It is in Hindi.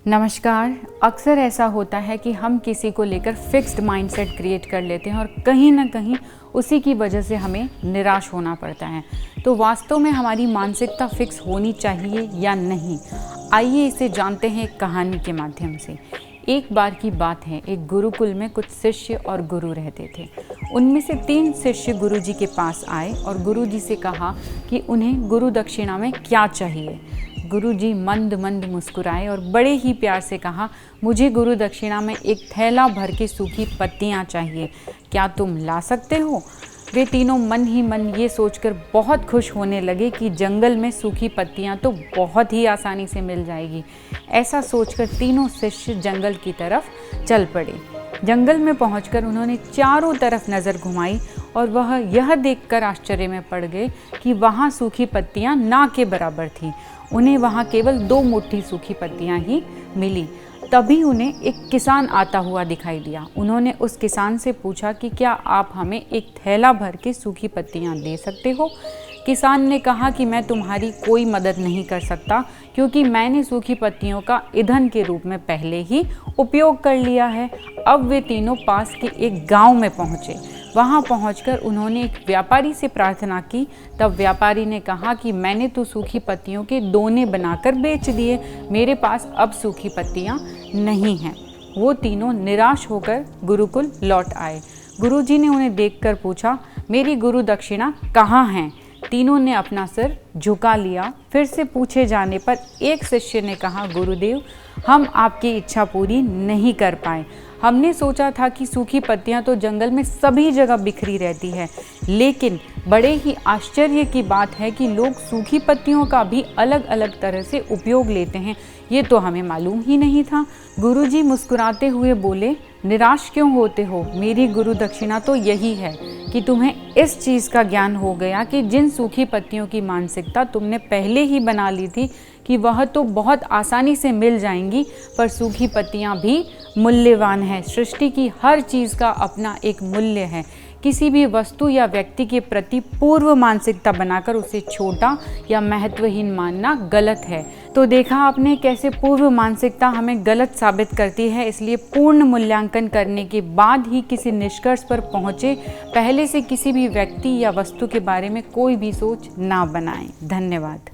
नमस्कार। अक्सर ऐसा होता है कि हम किसी को लेकर फिक्स्ड माइंडसेट क्रिएट कर लेते हैं और कहीं ना कहीं उसी की वजह से हमें निराश होना पड़ता है। तो वास्तव में हमारी मानसिकता फिक्स होनी चाहिए या नहीं, आइए इसे जानते हैं एक कहानी के माध्यम से। एक बार की बात है, एक गुरुकुल में कुछ शिष्य और गुरु रहते थे। उनमें से 3 शिष्य गुरुजी के पास आए और गुरुजी से कहा कि उन्हें गुरु दक्षिणा में क्या चाहिए। गुरुजी मंद मंद मुस्कुराए और बड़े ही प्यार से कहा, मुझे गुरु दक्षिणा में एक थैला भर के सूखी पत्तियां चाहिए, क्या तुम ला सकते हो? वे तीनों मन ही मन ये सोचकर बहुत खुश होने लगे कि जंगल में सूखी पत्तियां तो बहुत ही आसानी से मिल जाएगी। ऐसा सोचकर तीनों शिष्य जंगल की तरफ चल पड़े। जंगल में पहुंचकर उन्होंने चारों तरफ नज़र घुमाई और वह यह देखकर आश्चर्य में पड़ गए कि वहाँ सूखी पत्तियाँ ना के बराबर थीं। उन्हें वहाँ केवल 2 मुट्ठी सूखी पत्तियाँ ही मिली। तभी उन्हें एक किसान आता हुआ दिखाई दिया। उन्होंने उस किसान से पूछा कि क्या आप हमें एक थैला भर के सूखी पत्तियाँ दे सकते हो? किसान ने कहा कि मैं तुम्हारी कोई मदद नहीं कर सकता, क्योंकि मैंने सूखी पत्तियों का ईंधन के रूप में पहले ही उपयोग कर लिया है। अब वे तीनों पास के एक गांव में पहुंचे। वहां पहुंचकर उन्होंने एक व्यापारी से प्रार्थना की। तब व्यापारी ने कहा कि मैंने तो सूखी पत्तियों के दोने बनाकर बेच दिए, मेरे पास अब सूखी पत्तियां नहीं हैं। वो तीनों निराश होकर गुरुकुल लौट आए। गुरुजी ने उन्हें देखकर पूछा, मेरी गुरु दक्षिणा कहाँ है? तीनों ने अपना सिर झुका लिया। फिर से पूछे जाने पर एक शिष्य ने कहा, गुरुदेव, हम आपकी इच्छा पूरी नहीं कर पाए। हमने सोचा था कि सूखी पत्तियां तो जंगल में सभी जगह बिखरी रहती है, लेकिन बड़े ही आश्चर्य की बात है कि लोग सूखी पत्तियों का भी अलग अलग तरह से उपयोग लेते हैं, ये तो हमें मालूम ही नहीं था। गुरुजी मुस्कुराते हुए बोले, निराश क्यों होते हो? मेरी गुरु दक्षिणा तो यही है कि तुम्हें इस चीज़ का ज्ञान हो गया कि जिन सूखी पत्तियों की मानसिकता तुमने पहले ही बना ली थी कि वह तो बहुत आसानी से मिल जाएंगी, पर सूखी पत्तियां भी मूल्यवान है। सृष्टि की हर चीज़ का अपना एक मूल्य है। किसी भी वस्तु या व्यक्ति के प्रति पूर्व मानसिकता बनाकर उसे छोटा या महत्वहीन मानना गलत है। तो देखा आपने कैसे पूर्व मानसिकता हमें गलत साबित करती है। इसलिए पूर्ण मूल्यांकन करने के बाद ही किसी निष्कर्ष पर पहुँचे। पहले से किसी भी व्यक्ति या वस्तु के बारे में कोई भी सोच ना बनाएं। धन्यवाद।